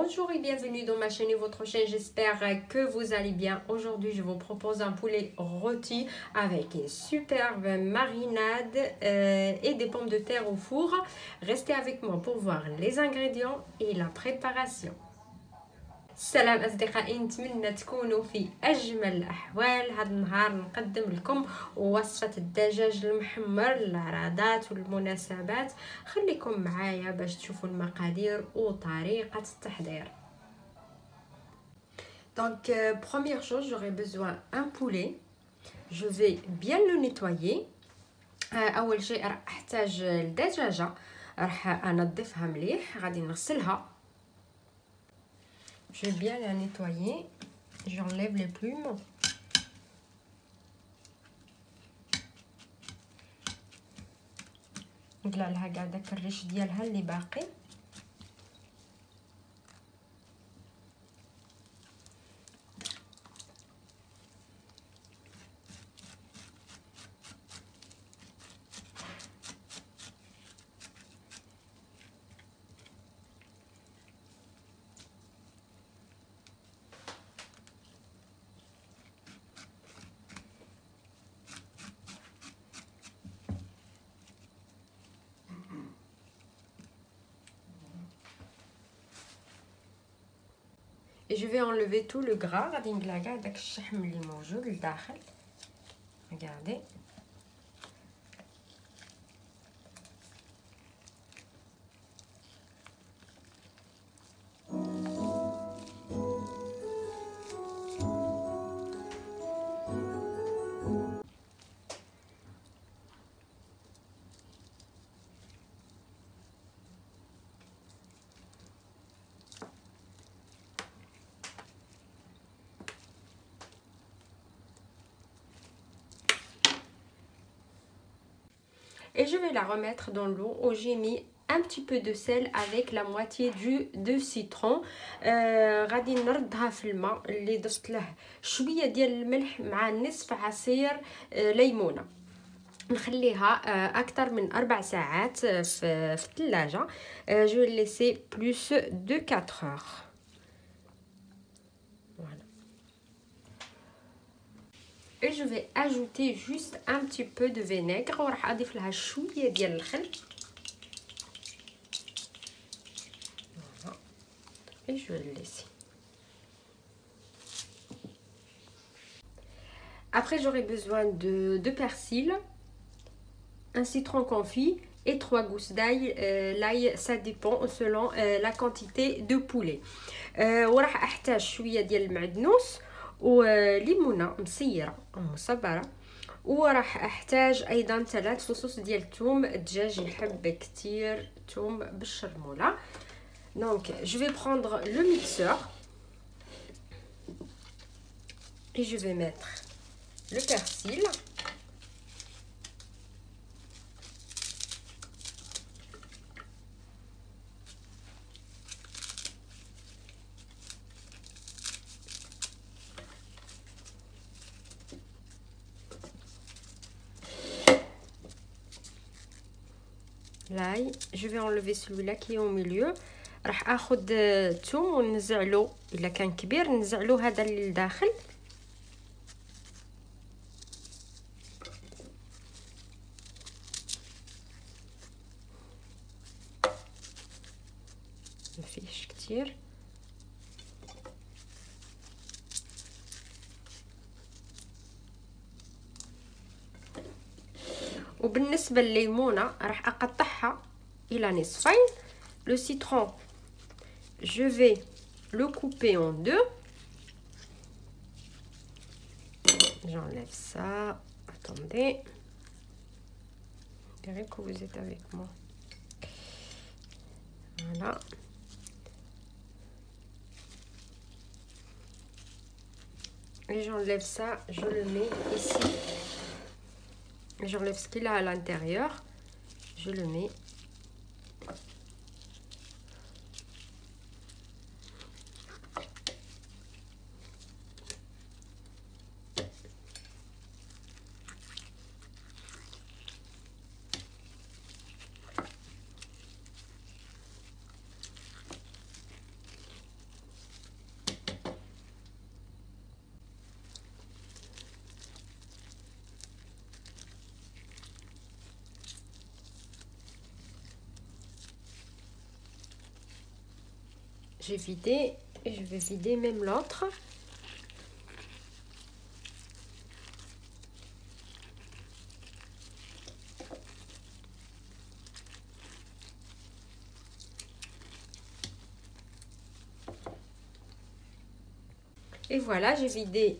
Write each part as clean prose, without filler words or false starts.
Bonjour et bienvenue dans ma chaîne et votre chaîne, j'espère que vous allez bien. Aujourd'hui je vous propose un poulet rôti avec une superbe marinade et des pommes de terre au four. Restez avec moi pour voir les ingrédients et la préparation. السلام أصدقائي، نتمنى تكونوا في أجمل الأحوال. هذا النهار نقدم لكم وصفة الدجاج المحمر للعراضات والمناسبات. خليكم معايا باش تشوفوا المقادير وطريقة التحضير. Donc première chose, j'aurai besoin d'un poulet. Je vais bien le nettoyer. أول شيء راح أحتاج الدجاجة، راح أنظفها مليح، غادي نغسلها. Je vais bien la nettoyer. J'enlève les plumes. نطلع لها كاع داك الريش ديالها اللي باقي. Et je vais enlever tout le gras. غادي نقلع كاع داك الشحم اللي موجود لداخل. Regardez. Et je vais la remettre dans l'eau où j'ai mis un petit peu de sel avec la moitié de citron. غادي نردها في الماء اللي ضفت له شويه ديال الملح مع نصف عصير ليمونه. نخليها اكثر من 4 ساعات في الثلاجه. Je vais laisser plus de 4 heures. Voilà. Et je vais ajouter juste un petit peu de vinaigre وراح اضيف لها شويه ديال الخل. Voilà. Et je vais le laisser. Après j'aurai besoin de persil, un citron confit et 3 gousses d'ail. L'ail ça dépend selon la quantité de poulet. وراح احتاج شويه ديال المعدنوس وليمونه مصيره او مصبره. وراح احتاج ايضا 3 فصوص ديال الثوم. الدجاج يحب كتير ثوم بالشرموله. Donc je vais prendre le mixeur et je vais mettre le persil, l'ail. Je vais enlever celui-là qui est au milieu. راح اخذ الثوم وننزعلو، الا كان كبير ننزعلو هذا اللي لداخل. مفيش كتير. وبالنسبه لليمونه راح اقطعها الى نصفين. Le citron, je vais le couper en deux. J'enlève ça. Attendez. Je dirais que vous êtes avec moi. Voilà. Et j'enlève ça, je le mets ici. J'enlève ce qu'il a à l'intérieur. Je le mets. j'ai vidé et je vais vider même l'autre. Et voilà, j'ai vidé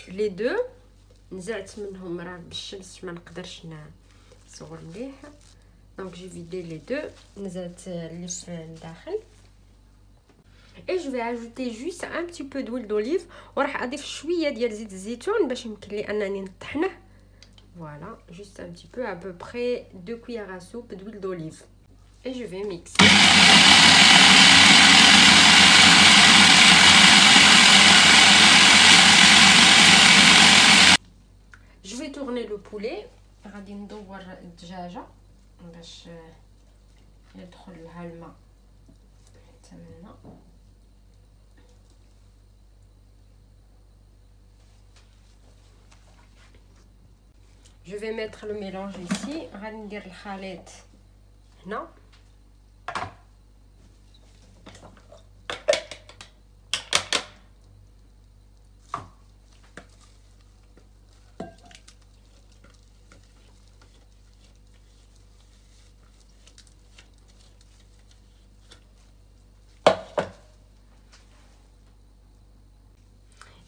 les deux. نزعت منهم راه بالشمس ما نقدرش نصور مليح. Donc j'ai vidé les deux. نزعت اللي في الداخل. Et je vais ajouter juste un petit peu d'huile d'olive وراح اضيف شويه ديال زيت الزيتون باش يمكن لي انني نطحنه. Voilà, juste un petit peu, à peu près 2 cuillères à soupe d'huile d'olive. Et je vais mixer. Je vais tourner le poulet. غادي ندور الدجاجه باش يدخل لها الماء حتى منها. Je vais mettre le mélange ici. غادي ندير الخليط هنا.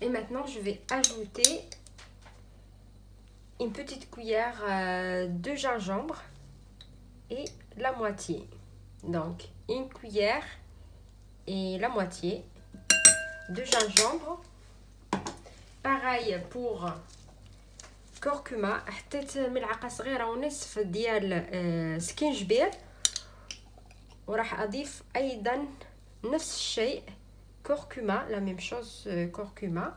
Et maintenant, je vais ajouter une petite cuillère de gingembre et la moitié. Donc, une cuillère et la moitié de gingembre. Pareil pour curcuma. حطيت ملعقة صغيرة ونصف ديال سكينجبير. وراح أضيف أيضا نفس الشيء كركمة. لا ميم شوز كركمة.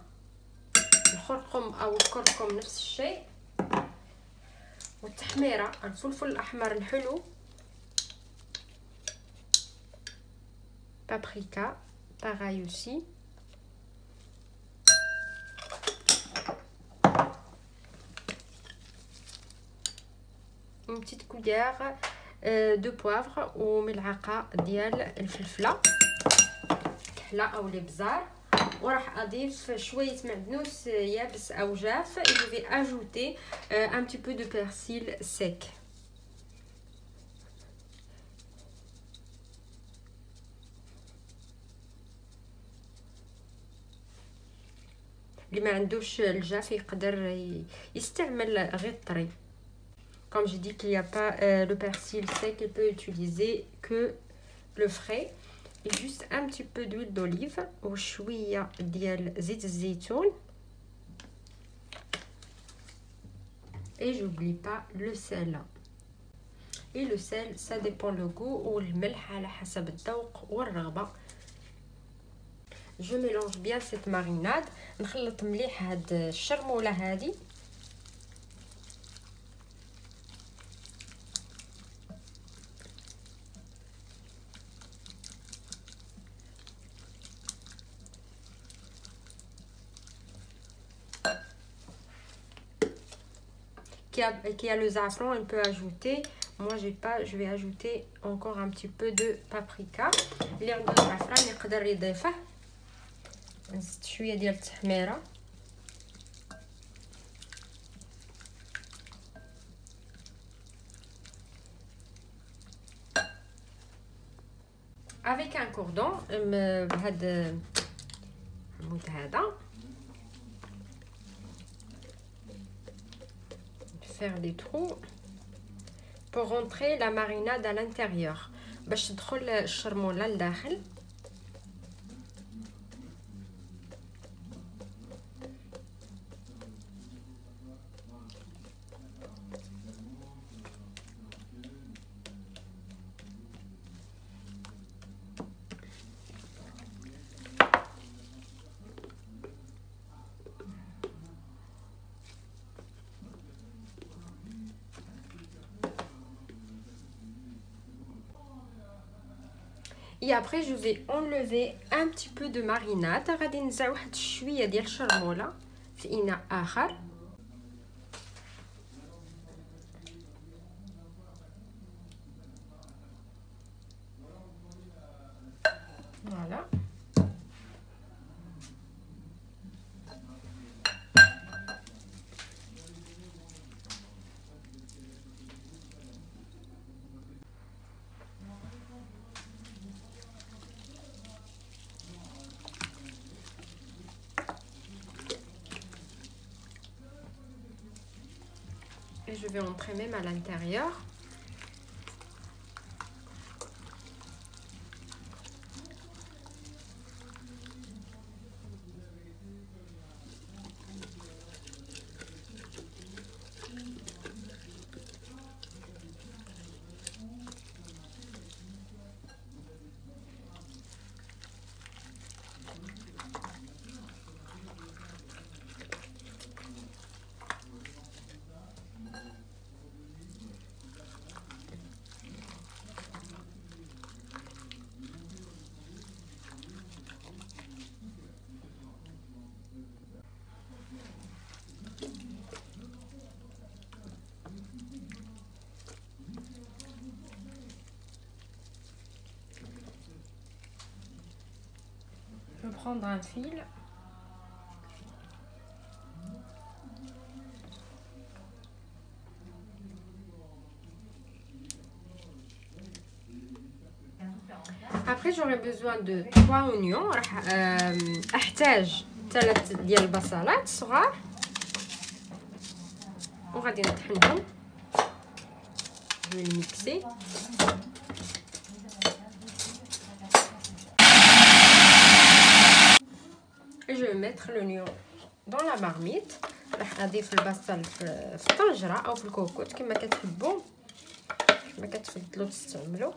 الخرقم او الكركم نفس الشيء. والتحميره الفلفل الاحمر الحلو بابريكا pareil aussi. une petite cuillère de poivre وملعقه ديال الفلفله كحله او الابزار. وراح اضيف شويه معدنوس يابس او جاف. et je vais ajouter un petit peu de persil sec. اللي ما عندوش الجاف يقدر يستعمل غير الطري. comme j'ai dit qu'il n'y a pas le persil sec, il peut utiliser que le frais. Et juste un petit peu d'huile d'olive وشويه ديال زيت الزيتون. et j'oublie pas le sel. et le sel ça dépend le goût. والملح على حسب الذوق والرغبه. je mélange bien cette marinade. نخلط مليح هاد الشرموله هذه. qui a le safran, on peut ajouter. moi j'ai pas, je vais ajouter encore un petit peu de paprika. اللي عنده الزعفران يقدر يضيفه. نزيد شويه ديال التحميره. avec un cordon بهذا العمود هذا. faire des trous pour rentrer la marinade à l'intérieur باش تدخل الشرموله لداخل. Et après je vais enlever un petit peu de marinade. غادي نزع واحد شويه ديال الشرموله في اناء اخر. فوالا et je vais entrer même à l'intérieur. Je vais prendre un fil. Après j'aurai besoin de 3 oignons. راح احتاج 3 ديال البصلات صغار وغادي نطحنهم. Je vais les mixer. Et je vais mettre l'oignon dans la marmite. راح اضيف البصل في الطنجره او في الكوكوط كما كتحبوا، كما كتفضلوا تستعملوا.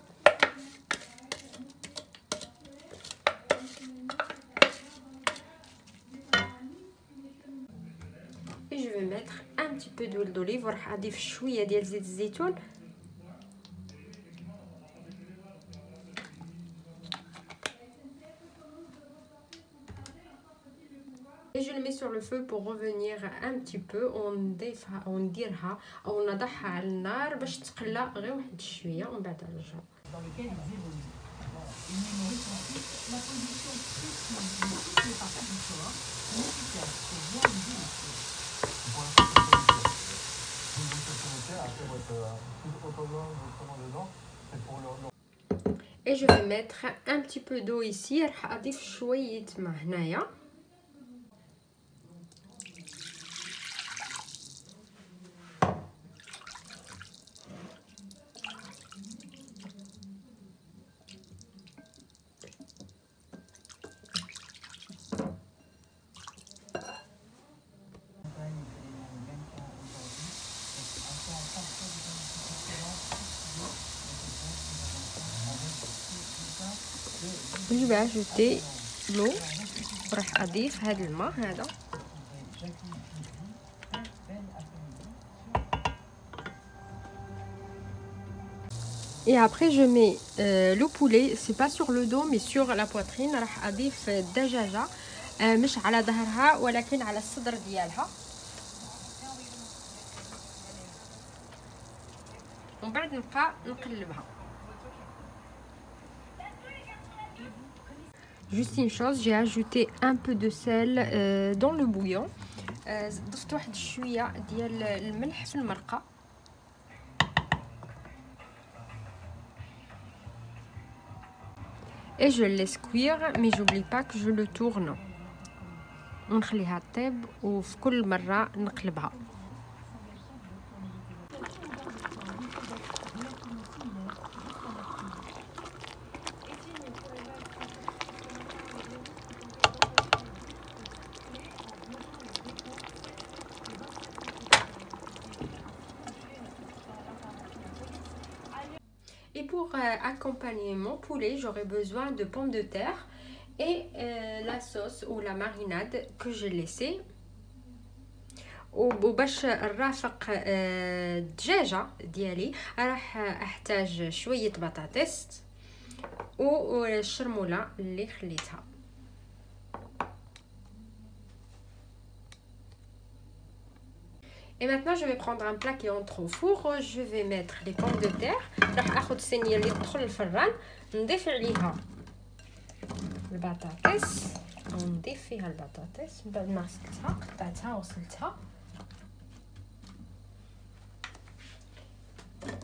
Et je vais mettre un petit peu d'huile d'olive وراح اضيف شويه ديال زيت الزيتون. Et je le mets sur le feu pour revenir un petit peu. ونديرها او نضعها على النار باش تقلى غير واحد شويه ومن بعد نرجعوا. Dans lequel ils évoluent. Une mémorisation, la position précise de toutes les parties du corps, efficace pour bien viser les choses. Pour la sécurité, après votre plus autonome, autrement dedans, c'est pour le. Et je vais mettre un petit peu d'eau ici. راح اضيف شويه ماء هنايا. Je vais ajouter l'eau. راح اضيف هذا الماء هذا. Et après je mets le poulet, c'est pas sur le dos mais sur la poitrine. راح اضيف الدجاجه مش على ظهرها ولكن على الصدر ديالها. ومن بعد نبقى نقلبها. Juste une chose, j'ai ajouté un peu de sel dans le bouillon. ضفت واحد شويه ديال الملح في المرقه. Et je le laisse cuire, mais j'oublie pas que je le tourne. ونخليها طيب وفي كل مره نقلبها. Et pour accompagner mon poulet, j'aurai besoin de pommes de terre et la sauce ou la marinade que j'ai laissée. وباش نرافق الدجاجه ديالي راح احتاج شويه بطاطس والشرموله اللي خليتها. Et maintenant je vais prendre un plat qui entre au four. Je vais mettre les pommes de terre. راح اخذ صينيه اللي تدخل الفران نضيف عليها البطاطس او نضيف فيها البطاطس من بعد ما غسلتها قطعتها وغسلتها.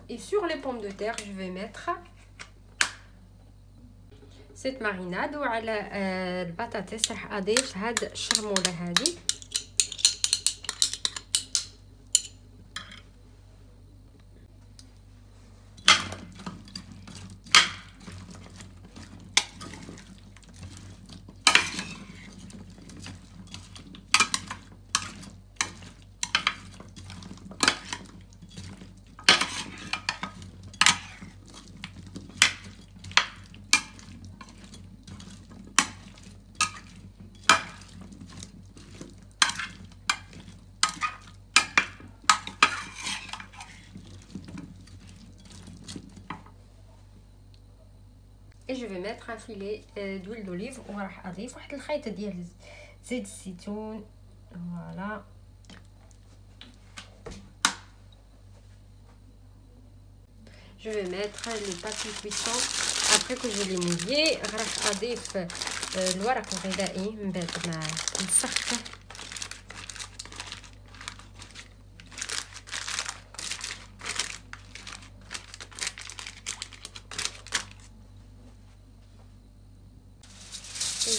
Et sur les pommes de terre je vais mettre cette marinade وعلى البطاطس راح اضيف هاد الشرموله هذه. je vais mettre un filet d'huile d'olive وراح اضيف واحد الخيط ديال زيت الزيتون. Voilà. Je vais mettre le papier cuisson après que je l'ai mouillé. راح اضيف الورق الغذائي من بعد ما نسخته.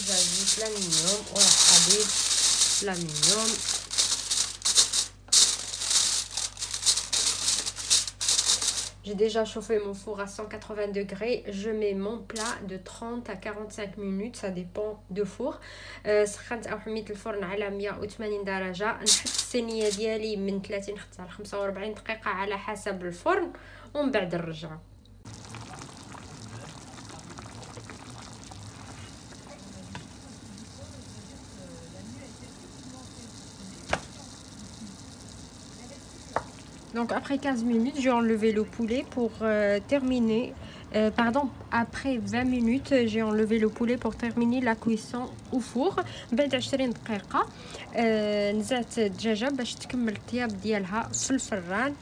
j'ajoute l'aluminium وراح اضيف l'aluminium. J'ai déjà chauffé mon four à 180 degrés. Je mets mon plat de 30 à 45 minutes, ça dépend de four. سخنت او حميت الفرن على 180 درجة. نحط الصينية ديالي من 30 حتى ل 45 دقيقة على حسب الفرن ومن بعد نرجع. Donc après 15 minutes, j'ai enlevé le poulet pour terminer. Pardon, après 20 minutes, j'ai enlevé le poulet pour terminer la cuisson au four. بعد 20 دقيقة نزعت الدجاجة باش تكمل الطياب ديالها في الفران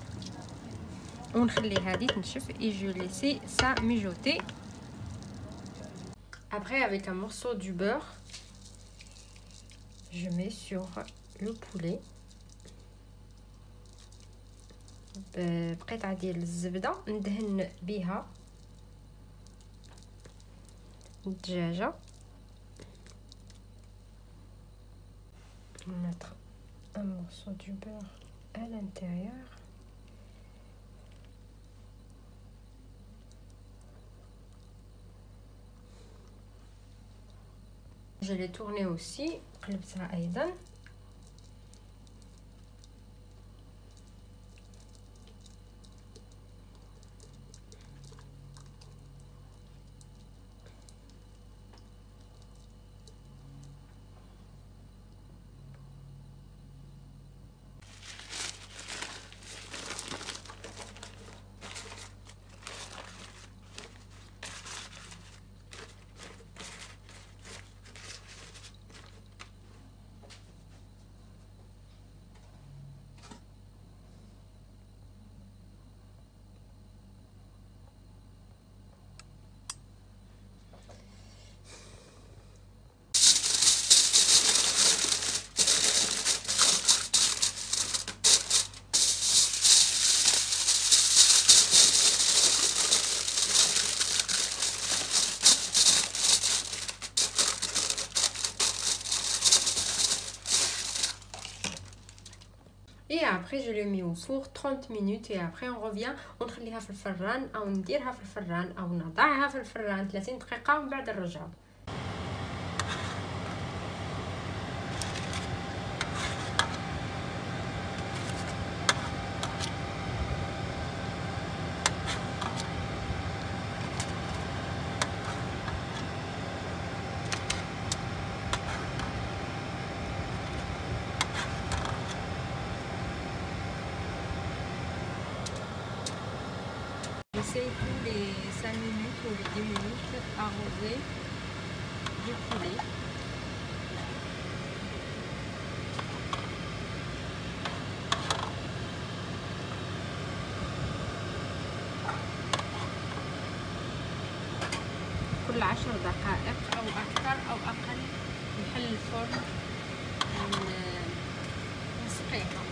ونخليها هذه تنشف et je laisse ça mijoter. Après, avec un morceau du beurre, je mets sur le poulet. بقطعة ديال الزبدة ندهن بها الدجاجة. mettre un morceau du beurre à l'intérieur. Je l'ai tourné aussi. قلبتها أيضا. Et après je le mets au four 30 minutes et après on revient ونخليها في الفران او نديرها في الفران او نضعها في الفران 30 دقيقة ومن بعد نرجع. J'essaie tous les 5 minutes ou les 10 minutes arroser du poulet. كل 10 دقائق أو أكثر أو أقل نحل الفرن ونسقيها.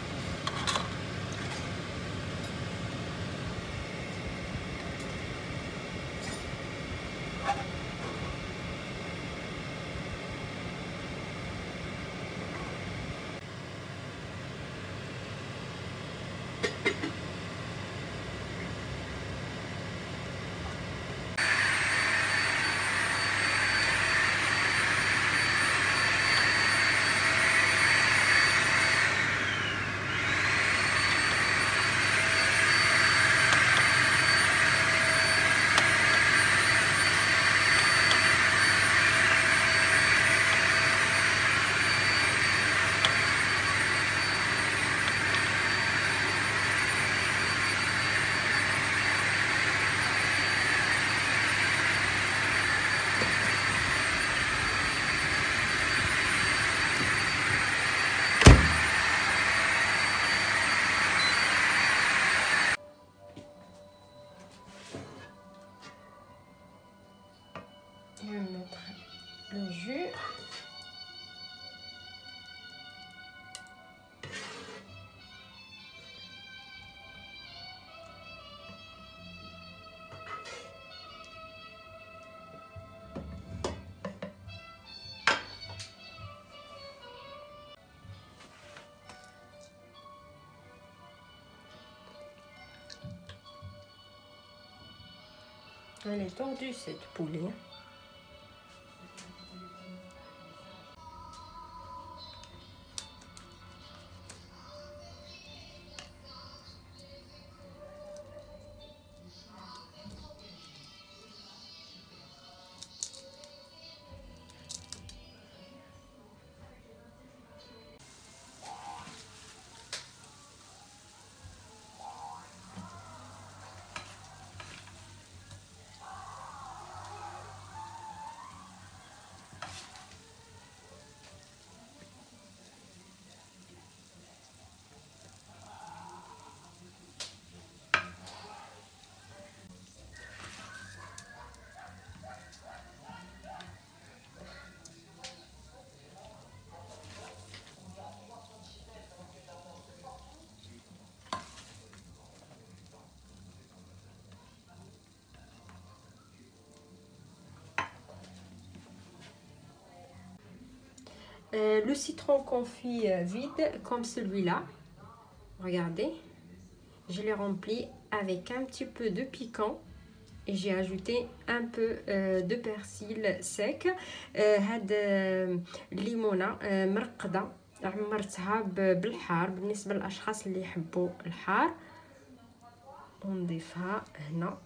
jus. Elle est tordue cette poulet. Le citron confit vide comme celui-là. Regardez, je l'ai rempli avec un petit peu de piquant et j'ai ajouté un peu de persil sec. هاد الليمونه مرقده عمرتها بالحار بالنسبه للاشخاص اللي يحبوا الحار. ونضيفها هنا.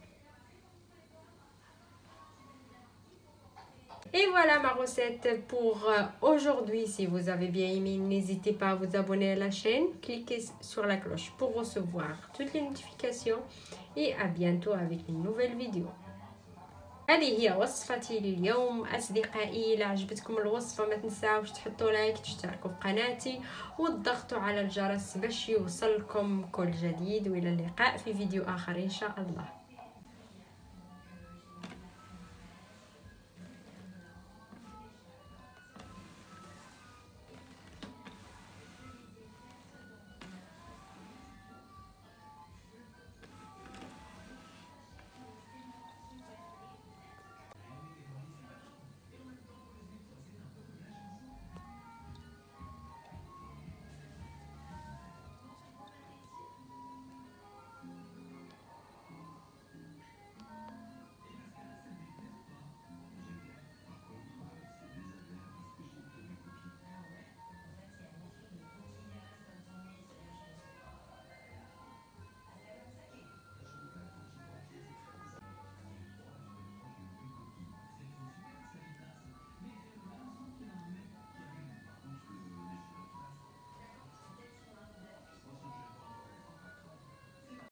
Et voilà ma recette pour aujourd'hui. Si vous avez bien aimé, n'hésitez pas à vous abonner à la chaîne. Cliquez sur la cloche pour recevoir toutes les notifications. Et à bientôt avec une nouvelle vidéo. هذه هي وصفتي لليوم أصدقائي. إذا عجبتكم الوصفة ما تنساوش تحطوا لايك، تشتركوا في قناتي وتضغطوا على الجرس باش يوصلكم كل جديد. وإلى اللقاء في فيديو آخر إن شاء الله.